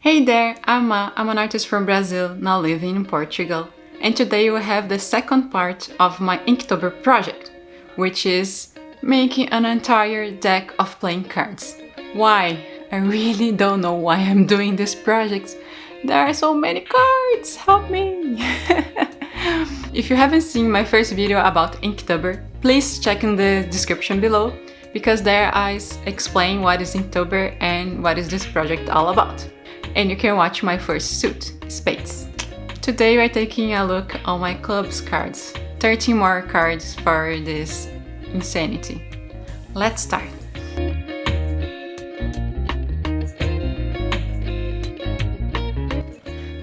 Hey there, I'm an artist from Brazil, now living in Portugal, and today we have the second part of my Inktober project, which is making an entire deck of playing cards. Why? I really don't know why I'm doing this project. There are so many cards, help me! If you haven't seen my first video about Inktober, please check in the description below, because there I explain what is Inktober and what is this project all about. And you can watch my first suit, Spades. Today we're taking a look on my club's cards. 13 more cards for this insanity. Let's start.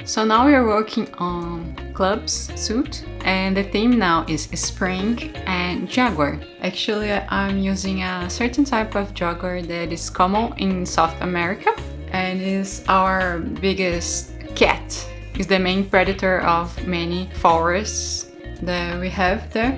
So now we are working on clubs suit, and the theme now is spring and jaguar. Actually, I'm using a certain type of jaguar that is common in South America and is our biggest cat. It's the main predator of many forests that we have there.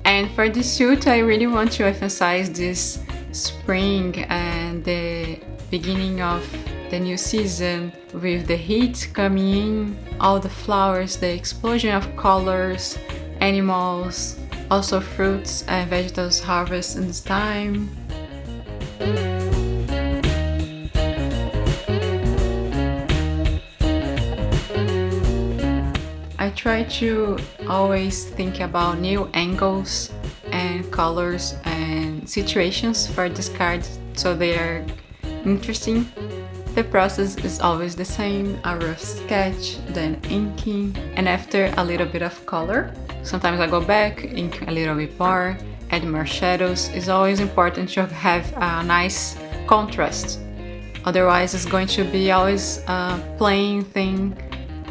And for this suit, I really want to emphasize this spring and the beginning of the new season with the heat coming in, all the flowers, the explosion of colors, animals, also fruits and vegetables harvest in this time. I try to always think about new angles and colors and situations for this card so they are interesting. The process is always the same, a rough sketch, then inking, and after a little bit of color. Sometimes I go back, ink a little bit more, add more shadows. It's always important to have a nice contrast. Otherwise it's going to be always a plain thing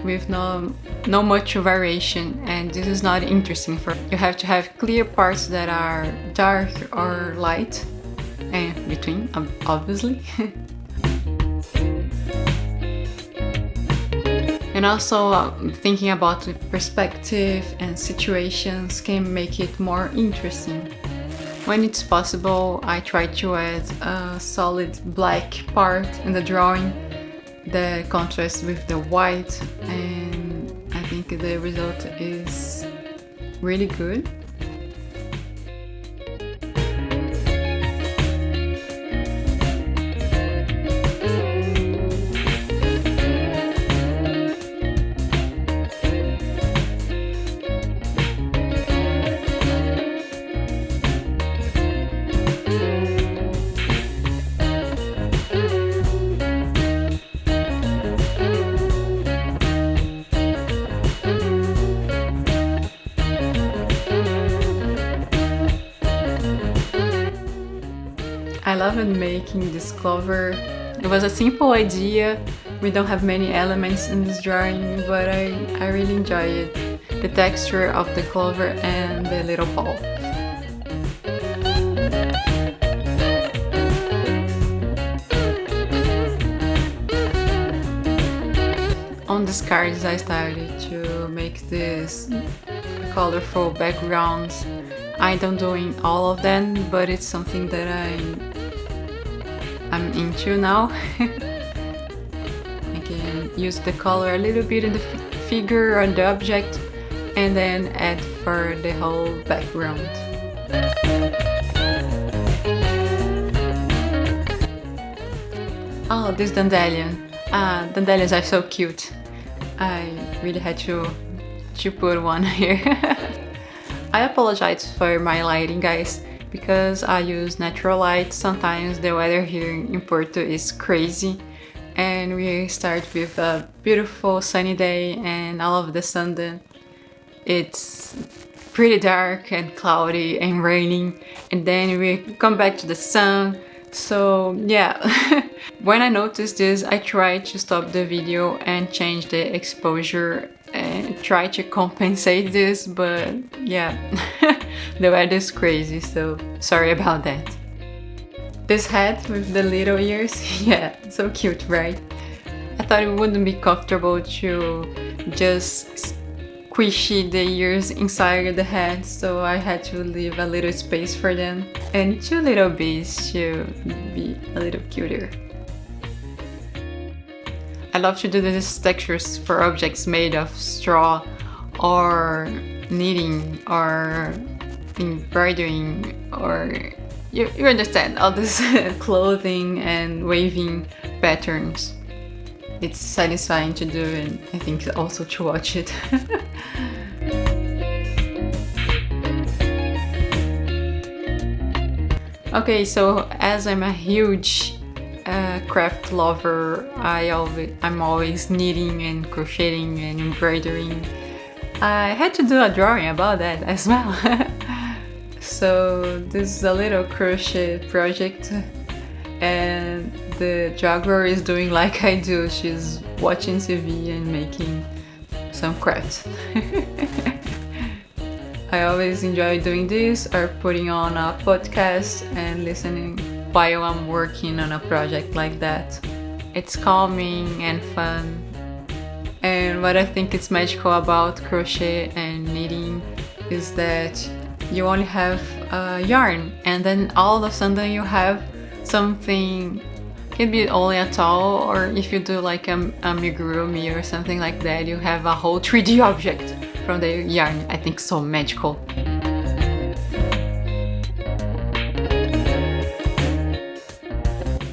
with no much variation, and this is not interesting. You have to have clear parts that are dark or light, and between, obviously. And also thinking about the perspective and situations can make it more interesting. When it's possible, I try to add a solid black part in the drawing that contrasts with the white, and I think the result is really good. I love making this clover. It was a simple idea. We don't have many elements in this drawing, but I really enjoy it. The texture of the clover and the little ball. On these cards I started to make this colorful backgrounds. I don't doing all of them, but it's something that I'm into now. I can use the color a little bit in the figure or the object and then add for the whole background. Oh, this Dandelion. Dandelions are so cute. I really had to put one here. I apologize for my lighting, guys, because I use natural light. Sometimes the weather here in Porto is crazy, and we start with a beautiful sunny day, and all of a sudden it's pretty dark and cloudy and raining, and then we come back to the sun. So yeah, when I noticed this, I tried to stop the video and change the exposure and try to compensate this, but yeah, the weather is crazy, so sorry about that. This hat with the little ears, yeah, so cute, right? I thought it wouldn't be comfortable to just squishy the ears inside the head, so I had to leave a little space for them and two little bees to be a little cuter. I love to do these textures for objects made of straw or knitting or embroidering, or you understand, all this clothing and waving patterns. It's satisfying to do, and I think also to watch it. Okay, so as I'm a huge craft lover, I'm always knitting and crocheting and embroidering. I had to do a drawing about that as well. So this is a little crochet project, and the jaguar is doing like I do. She's watching TV and making some crafts. I always enjoy doing this, or putting on a podcast and listening while I'm working on a project like that. It's calming and fun. And what I think is magical about crochet and knitting is that you only have yarn, and then all of a sudden you have something. Can be only a towel, or if you do like a amigurumi or something like that, you have a whole 3D object from the yarn. I think so magical.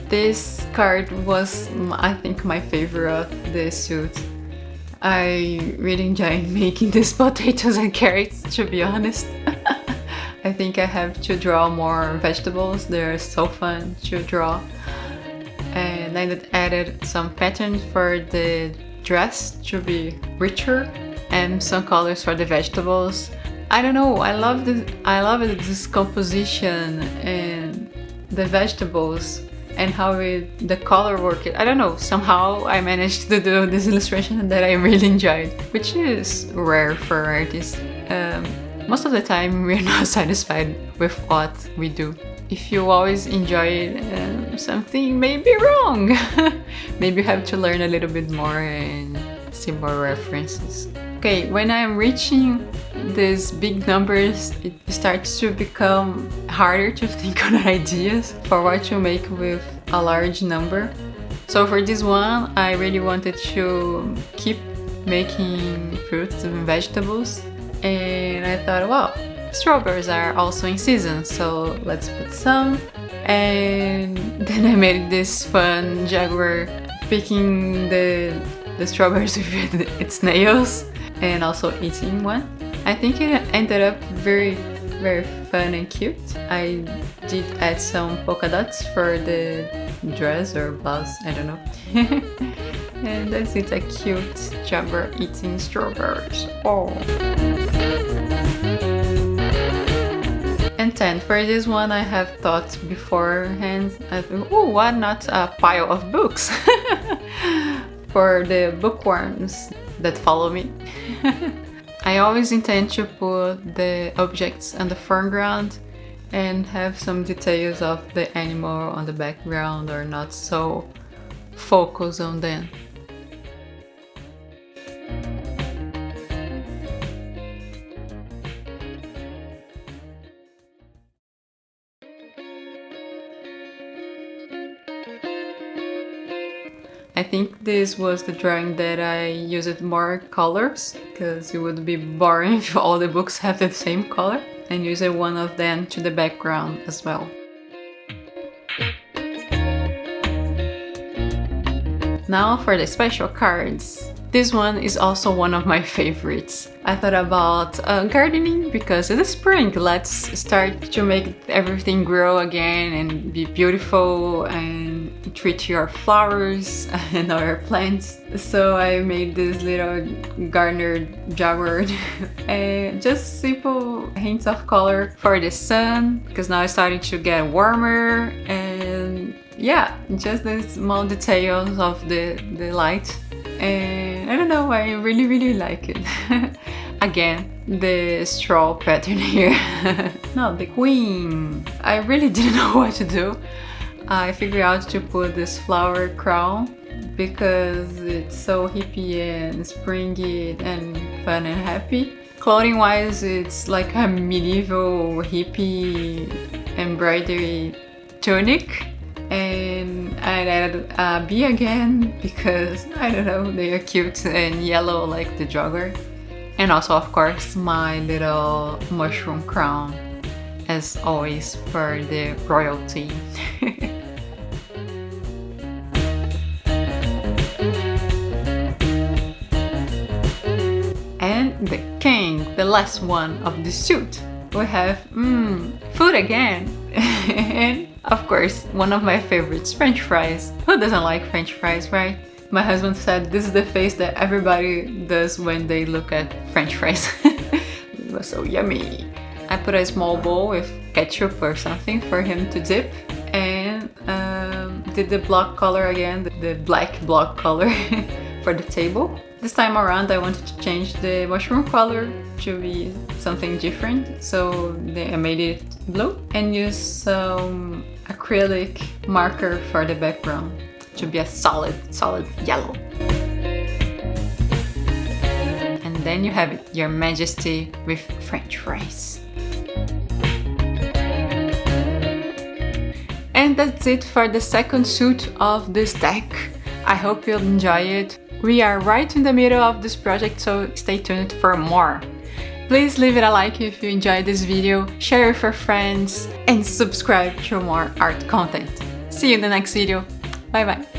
This card was, I think, my favorite of the suit. I really enjoyed making these potatoes and carrots, to be honest. I think I have to draw more vegetables. They're so fun to draw. And I added some patterns for the dress to be richer, and some colors for the vegetables. I don't know, I love this composition and the vegetables and how the color worked. I don't know, somehow I managed to do this illustration that I really enjoyed, which is rare for artists. Most of the time we're not satisfied with what we do. If you always enjoy something, may be wrong. Maybe you have to learn a little bit more and see more references. Okay, when I'm reaching these big numbers, it starts to become harder to think on ideas for what to make with a large number. So for this one, I really wanted to keep making fruits and vegetables, and I thought, wow, strawberries are also in season, so let's put some. And then I made this fun jaguar picking the strawberries with its nails and also eating one. I think it ended up very, very fun and cute. I did add some polka dots for the dress or blouse, I don't know. And that's it, a cute jaguar eating strawberries. Oh. And 10. For this one, I have thought beforehand, I thought, oh, why not a pile of books? For the bookworms that follow me. I always intend to put the objects on the foreground and have some details of the animal on the background, or not so focus on them. I think this was the drawing that I used more colors, because it would be boring if all the books have the same color, and used one of them to the background as well. Now for the special cards. This one is also one of my favorites. I thought about gardening because it is spring. Let's start to make everything grow again and be beautiful and treat your flowers and our plants. So I made this little garnered jaguar and just simple hints of color for the sun, because now it's starting to get warmer, and yeah, just the small details of the light. And I don't know, I really like it. Again, the straw pattern here. No, the queen. I really didn't know what to do. I figured out to put this flower crown because it's so hippie and springy and fun and happy. Clothing wise, it's like a medieval hippie embroidery tunic And I added a bee again because, I don't know, they are cute and yellow like the jaguar. And also, of course, my little mushroom crown, as always, for the royalty. And the king, the last one of the suit. We have food again. And of course, one of my favorites, French fries. Who doesn't like French fries, right? My husband said this is the face that everybody does when they look at French fries. It was so yummy. I put a small bowl with ketchup or something for him to dip, and did the block color again, the black block color for the table. This time around I wanted to change the mushroom color to be something different, so I made it blue and used some acrylic marker for the background to be a solid yellow. And then you have it, Your Majesty with French fries. And that's it for the second suit of this deck. I hope you'll enjoy it. We are right in the middle of this project, so stay tuned for more. Please leave it a like if you enjoyed this video, share with your friends, and subscribe to more art content. See you in the next video. Bye bye!